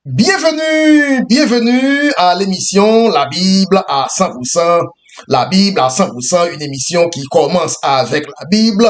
Bienvenue à l'émission La Bible à 100%. La Bible à 100%, une émission qui commence avec la Bible.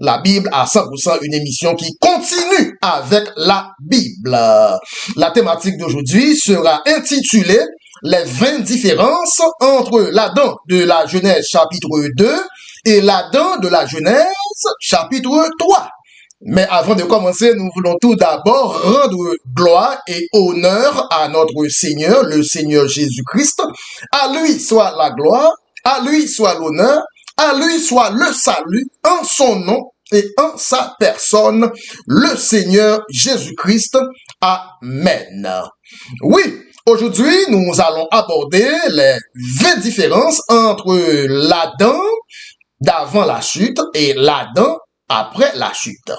La Bible à 100%, une émission qui continue avec la Bible. La thématique d'aujourd'hui sera intitulée Les 20 différences entre l'Adam de la Genèse chapitre 2 et l'Adam de la Genèse chapitre 3. Mais avant de commencer, nous voulons tout d'abord rendre gloire et honneur à notre Seigneur, le Seigneur Jésus-Christ. À lui soit la gloire, à lui soit l'honneur, à lui soit le salut en son nom et en sa personne, le Seigneur Jésus-Christ. Amen. Oui, aujourd'hui, nous allons aborder les 20 différences entre l'Adam d'avant la chute et l'Adam après la chute.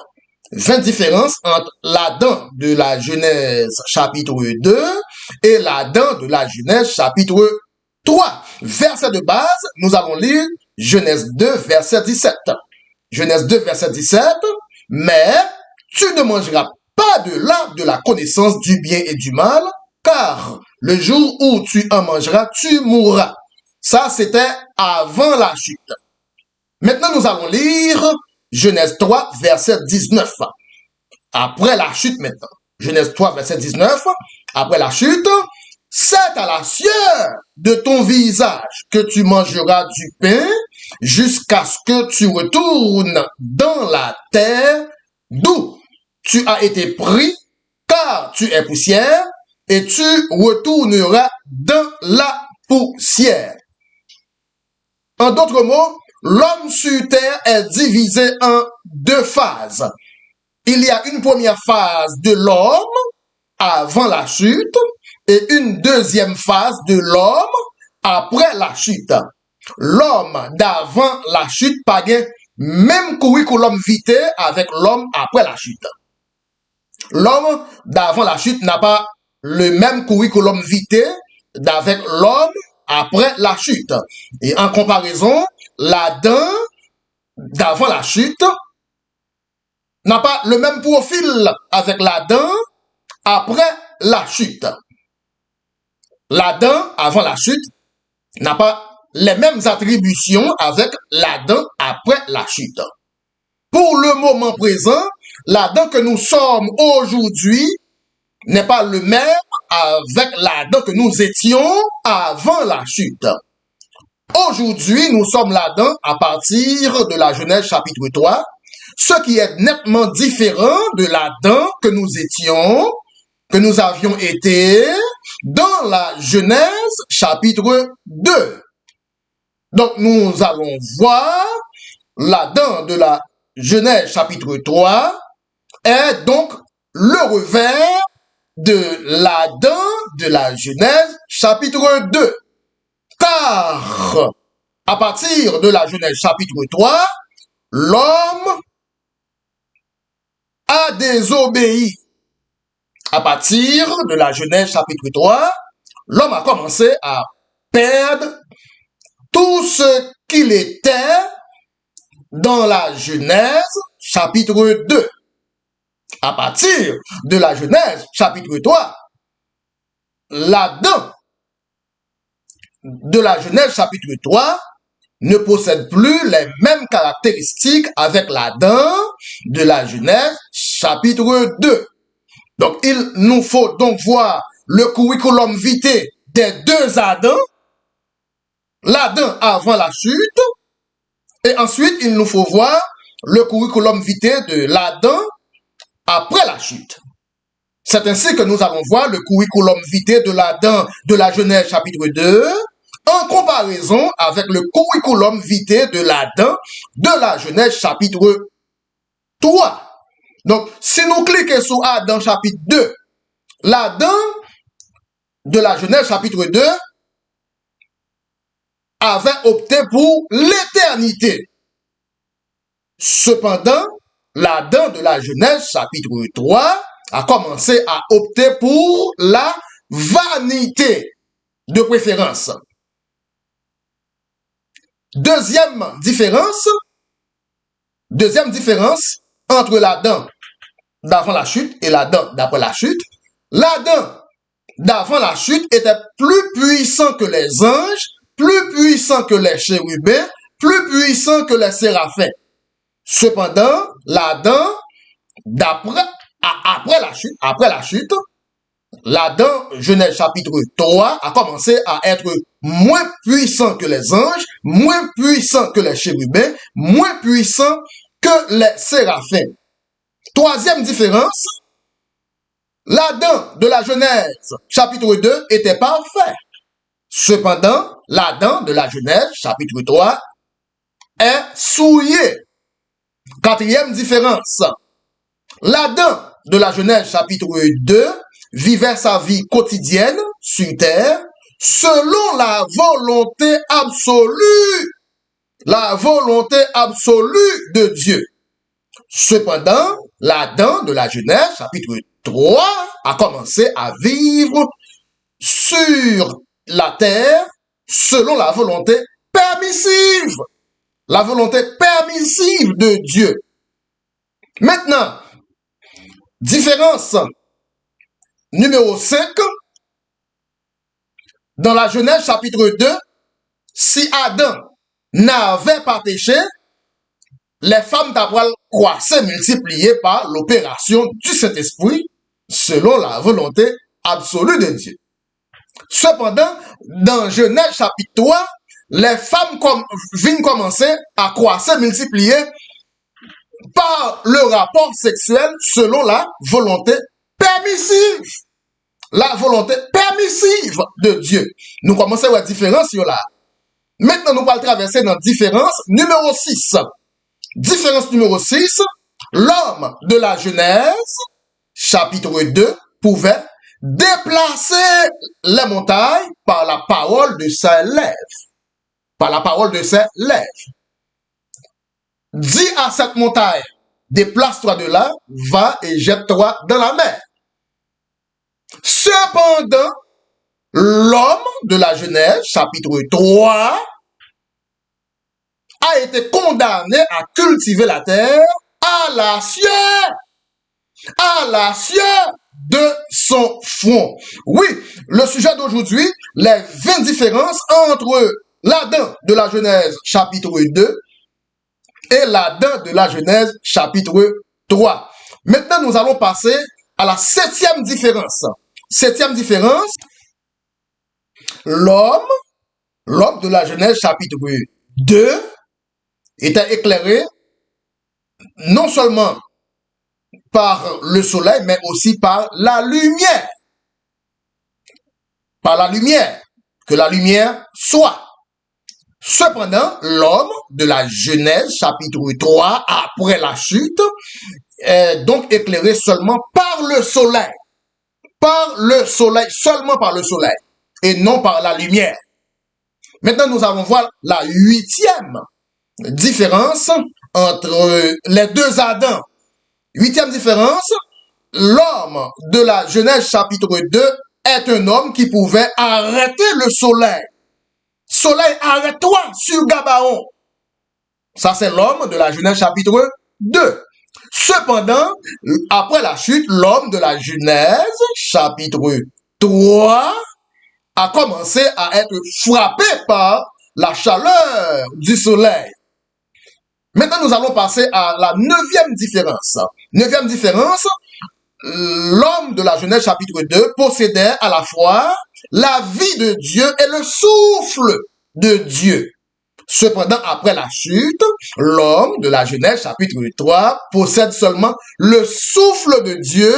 20 différences entre l'Adam de la Genèse chapitre 2 et l'Adam de la Genèse chapitre 3. Verset de base, nous allons lire Genèse 2, verset 17. Genèse 2, verset 17. Mais tu ne mangeras pas de l'arbre de la connaissance du bien et du mal, car le jour où tu en mangeras, tu mourras. Ça, c'était avant la chute. Maintenant, nous allons lire Genèse 3, verset 19. Après la chute maintenant. Genèse 3, verset 19. Après la chute, c'est à la sueur de ton visage que tu mangeras du pain jusqu'à ce que tu retournes dans la terre d'où tu as été pris, car tu es poussière, et tu retourneras dans la poussière. En d'autres mots, l'homme sur terre est divisé en deux phases. Il y a une première phase de l'homme avant la chute et une deuxième phase de l'homme après la chute. L'homme d'avant la chute pas gain même curriculum vitae avec l'homme après la chute. L'homme d'avant la chute n'a pas le même curriculum vitae d'avec l'homme après la chute. Et en comparaison, l'Adam d'avant la chute n'a pas le même profil avec l'Adam après la chute. L'Adam avant la chute n'a pas les mêmes attributions avec l'Adam après la chute. Pour le moment présent, l'Adam que nous sommes aujourd'hui n'est pas le même avec l'Adam que nous étions avant la chute. Aujourd'hui, nous sommes l'Adam à partir de la Genèse chapitre 3, ce qui est nettement différent de l'Adam que nous étions, que nous avions été dans la Genèse chapitre 2. Donc, nous allons voir l'Adam de la Genèse chapitre 3 est donc le revers de l'Adam de la Genèse chapitre 2. Car, à partir de la Genèse chapitre 3, l'homme a désobéi. À partir de la Genèse chapitre 3, l'homme a commencé à perdre tout ce qu'il était dans la Genèse chapitre 2. À partir de la Genèse chapitre 3, l'Adam de la Genèse chapitre 3 ne possède plus les mêmes caractéristiques avec l'Adam de la Genèse chapitre 2. Donc, il nous faut donc voir le curriculum vitae des deux Adams, l'Adam avant la chute, et ensuite, il nous faut voir le curriculum vitae de l'Adam après la chute. C'est ainsi que nous allons voir le curriculum vitae de l'Adam de la Genèse chapitre 2 en comparaison avec le curriculum vitae de l'Adam de la Genèse chapitre 3. Donc, si nous cliquons sur Adam chapitre 2, l'Adam de la Genèse chapitre 2 avait opté pour l'éternité. Cependant, l'Adam de la Genèse chapitre 3 a commencé à opter pour la vanité de préférence. Deuxième différence entre l'Adam d'avant la chute et l'Adam d'après la chute. L'Adam d'avant la chute était plus puissant que les anges, plus puissant que les chérubins, plus puissant que les séraphins. Cependant, l'Adam, après la chute, l'Adam, Genèse chapitre 3, a commencé à être moins puissant que les anges, moins puissant que les chérubins, moins puissant que les séraphins. Troisième différence, l'Adam de la Genèse chapitre 2 était parfait. Cependant, l'Adam de la Genèse chapitre 3 est souillé. Quatrième différence, l'Adam de la Genèse chapitre 2 vivait sa vie quotidienne sur terre selon la volonté absolue de Dieu. Cependant, l'Adam de la Genèse chapitre 3 a commencé à vivre sur la terre selon la volonté permissive de Dieu. Maintenant, différence numéro 5, dans la Genèse chapitre 2, si Adam n'avait pas péché, les femmes d'après croissaient multipliées par l'opération du Saint-Esprit selon la volonté absolue de Dieu. Cependant, dans Genèse chapitre 3, les femmes viennent commencer à croître, multiplier par le rapport sexuel selon la volonté permissive. La volonté permissive de Dieu. Nous commençons à voir la différence là. Maintenant, nous allons traverser dans différence numéro 6. Différence numéro 6, l'homme de la Genèse, chapitre 2, pouvait déplacer les montagnes par la parole de ses lèvres. Par la parole de ses lèvres. Dis à cette montagne, déplace-toi de là, va et jette-toi dans la mer. Cependant, l'homme de la Genèse, chapitre 3, a été condamné à cultiver la terre à la sueur de son front. Oui, le sujet d'aujourd'hui, les 20 différences entre l'Adam de la Genèse chapitre 2 et l'Adam de la Genèse chapitre 3. Maintenant, nous allons passer à la 7e différence. 7e différence, l'homme de la Genèse chapitre 2 était éclairé non seulement par le soleil, mais aussi par la lumière. Par la lumière. Que la lumière soit. Cependant, l'homme de la Genèse, chapitre 3, après la chute, est donc éclairé seulement par le soleil. Par le soleil, seulement par le soleil, et non par la lumière. Maintenant, nous allons voir la 8e différence entre les deux Adams. 8e différence, l'homme de la Genèse chapitre 2 est un homme qui pouvait arrêter le soleil. Soleil, arrête-toi sur Gabaon. Ça, c'est l'homme de la Genèse chapitre 2. Cependant, après la chute, l'homme de la Genèse chapitre 3 a commencé à être frappé par la chaleur du soleil. Maintenant, nous allons passer à la 9e différence. 9e différence, l'homme de la Genèse chapitre 2 possédait à la fois la vie de Dieu et le souffle de Dieu. Cependant, après la chute, l'homme de la Genèse chapitre 3 possède seulement le souffle de Dieu,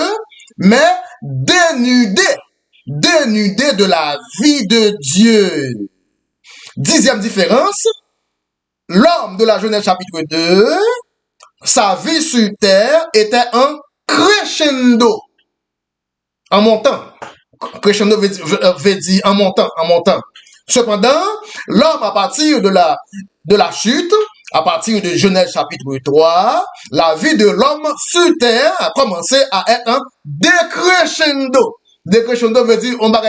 mais dénudé de la vie de Dieu. 10e différence, l'homme de la Genèse chapitre 2, sa vie sur terre était un crescendo, en montant. Crescendo veut dire en montant. Cependant, l'homme à partir de la chute, à partir de Genèse chapitre 3, la vie de l'homme sur terre a commencé à être un décrescendo. Décrescendo veut dire on va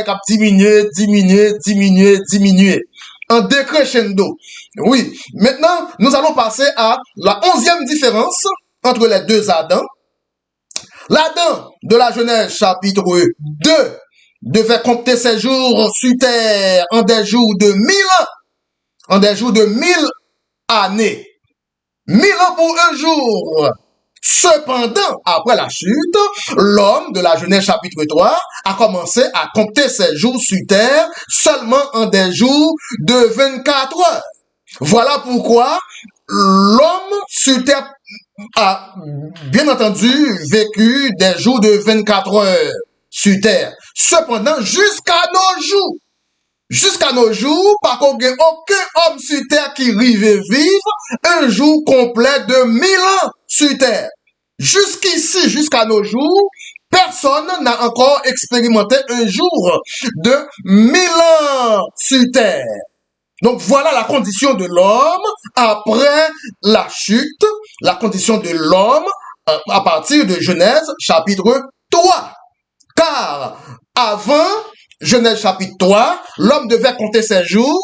diminuer. Un décrescendo. Oui. Maintenant, nous allons passer à la 11e différence entre les deux Adams. L'Adam de la Genèse chapitre 2 devait compter ses jours sur terre en des jours de 1000 ans, en des jours de 1000 années. 1000 ans pour un jour. Cependant, après la chute, l'homme de la Genèse chapitre 3 a commencé à compter ses jours sur terre seulement en des jours de 24 heures. Voilà pourquoi l'homme sur terre a bien entendu vécu des jours de 24 heures sur terre. Cependant, jusqu'à nos jours, par contre, aucun homme sur terre qui rive vivre un jour complet de 1000 ans sur terre. Jusqu'ici, jusqu'à nos jours, personne n'a encore expérimenté un jour de 1000 ans sur terre. Donc voilà la condition de l'homme après la chute, la condition de l'homme à partir de Genèse chapitre 3. Car avant Genèse chapitre 3, l'homme devait compter ses jours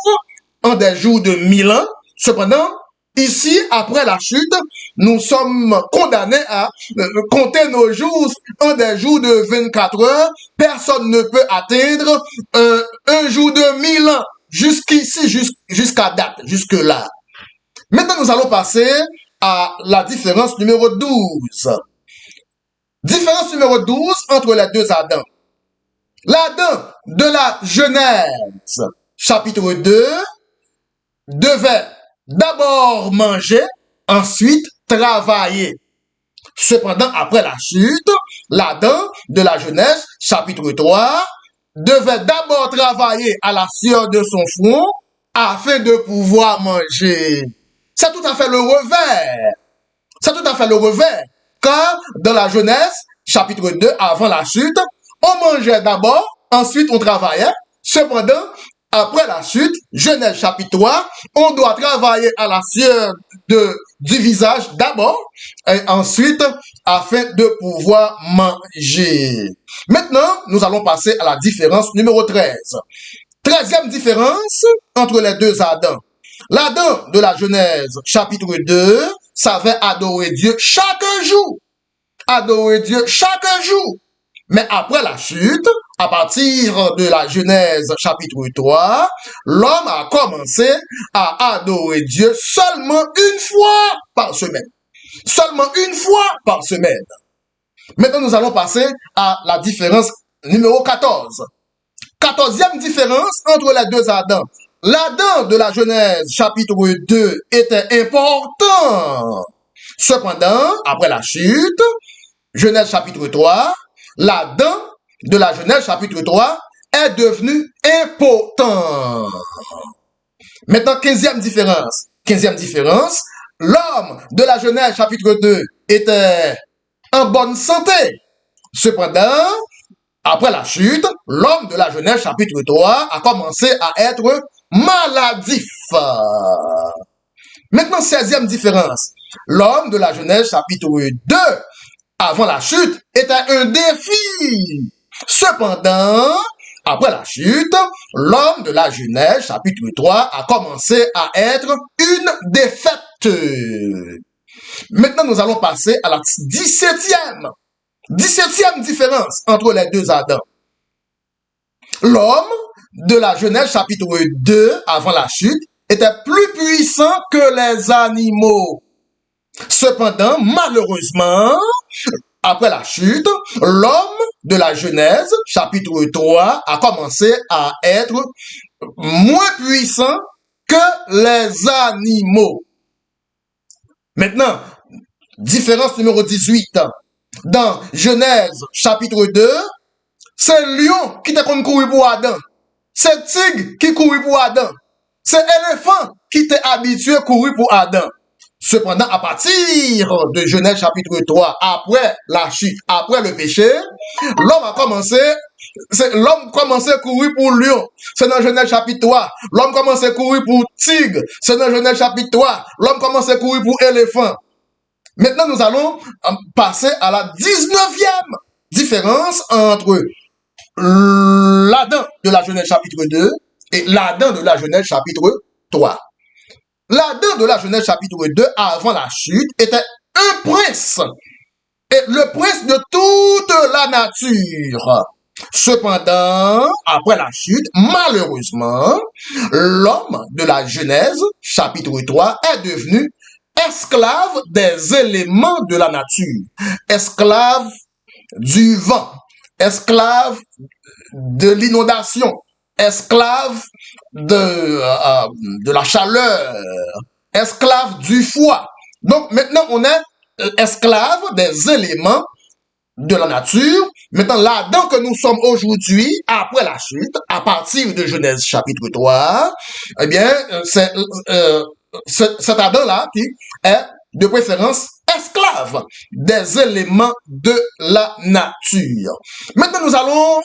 en des jours de 1000 ans. Cependant, ici, après la chute, nous sommes condamnés à compter nos jours en des jours de 24 heures. Personne ne peut atteindre un jour de 1000 ans. Jusqu'ici, jusqu'à date, jusque-là. Maintenant, nous allons passer à la différence numéro 12. Différence numéro 12 entre les deux Adams. L'Adam de la Genèse, chapitre 2, devait d'abord manger, ensuite travailler. Cependant, après la chute, l'Adam de la Genèse, chapitre 3, devait d'abord travailler à la sueur de son front afin de pouvoir manger. C'est tout à fait le revers. C'est tout à fait le revers. Car dans la Genèse, chapitre 2, avant la chute, on mangeait d'abord, ensuite on travaillait. Cependant, après la chute, Genèse chapitre 3, on doit travailler à la sueur du visage d'abord, et ensuite, afin de pouvoir manger. Maintenant, nous allons passer à la différence numéro 13. 13e différence entre les deux Adams. L'Adam de la Genèse, chapitre 2, savait adorer Dieu chaque jour. Adorer Dieu chaque jour. Mais après la chute, à partir de la Genèse chapitre 3, l'homme a commencé à adorer Dieu seulement une fois par semaine. Seulement une fois par semaine. Maintenant, nous allons passer à la différence numéro 14. 14e différence entre les deux Adams. L'Adam de la Genèse chapitre 2 était important. Cependant, après la chute, Genèse chapitre 3, l'Adam de la Genèse chapitre 3 est devenu impotent. Maintenant, 15e différence. 15e différence, l'homme de la Genèse chapitre 2 était en bonne santé. Cependant, après la chute, l'homme de la Genèse chapitre 3 a commencé à être maladif. Maintenant, 16e différence. L'homme de la Genèse chapitre 2, avant la chute, était un défi. Cependant, après la chute, l'homme de la Genèse chapitre 3 a commencé à être une défaite. Maintenant, nous allons passer à la 17e différence entre les deux Adams. L'homme de la Genèse chapitre 2, avant la chute, était plus puissant que les animaux. Cependant, malheureusement, après la chute, l'homme de la Genèse chapitre 3 a commencé à être moins puissant que les animaux. Maintenant, différence numéro 18. Dans Genèse chapitre 2, c'est lion qui t'a couru pour Adam. C'est tigre qui couru pour Adam. C'est éléphant qui t'est habitué à courir pour Adam. Cependant, à partir de Genèse chapitre 3, après la chute, après le péché, l'homme commençait à courir pour lion. C'est dans Genèse chapitre 3. L'homme commençait à courir pour tigre. C'est dans Genèse chapitre 3. L'homme commençait à courir pour éléphant. Maintenant, nous allons passer à la 19e différence entre l'Adam de la Genèse chapitre 2 et l'Adam de la Genèse chapitre 3. L'Adam de la Genèse chapitre 2, avant la chute, était un prince. Et le prince de toute la nature. Cependant, après la chute, malheureusement, l'homme de la Genèse, chapitre 3, est devenu esclave des éléments de la nature, esclave du vent, esclave de l'inondation, esclave de la chaleur, esclave du froid. Donc maintenant, on est esclave des éléments de la nature. Maintenant, là-dedans que nous sommes aujourd'hui, après la chute, à partir de Genèse chapitre 3, eh bien, cet Adam-là qui est de préférence esclave des éléments de la nature. Maintenant, nous allons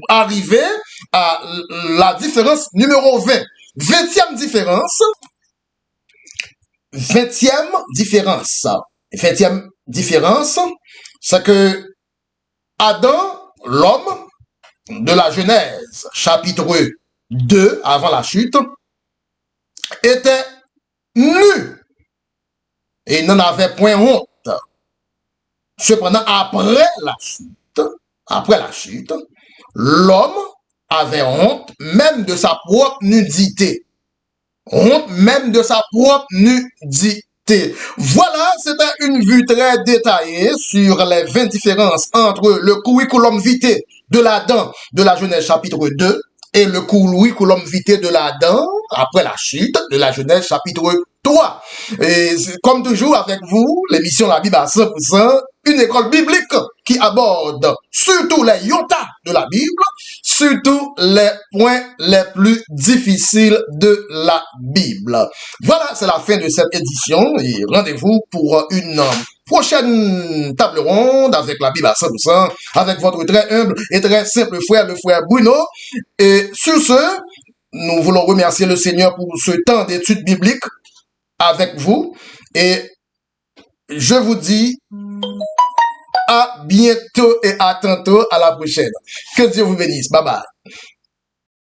arriver à la différence numéro 20. 20e différence. 20e différence. 20e différence, c'est que Adam, l'homme de la Genèse, chapitre 2, avant la chute, était nu et n'en avait point honte. Cependant, après la chute, l'homme avait honte même de sa propre nudité. Honte même de sa propre nudité. Voilà, c'était une vue très détaillée sur les 20 différences entre le curriculum vitae de l'Adam de la Genèse chapitre 2 et le curriculum vitae de l'Adam après la chute de la Genèse chapitre 3. Et comme toujours avec vous, l'émission La Bible à 100%, une école biblique qui aborde surtout les yotas de la Bible, surtout les points les plus difficiles de la Bible. Voilà, c'est la fin de cette édition et rendez-vous pour une prochaine table ronde avec la Bible à 100%, avec votre très humble et très simple frère, le frère Bruno. Et sur ce, nous voulons remercier le Seigneur pour ce temps d'études bibliques avec vous et je vous dis à bientôt et à tantôt, à la prochaine. Que Dieu vous bénisse. Bye bye.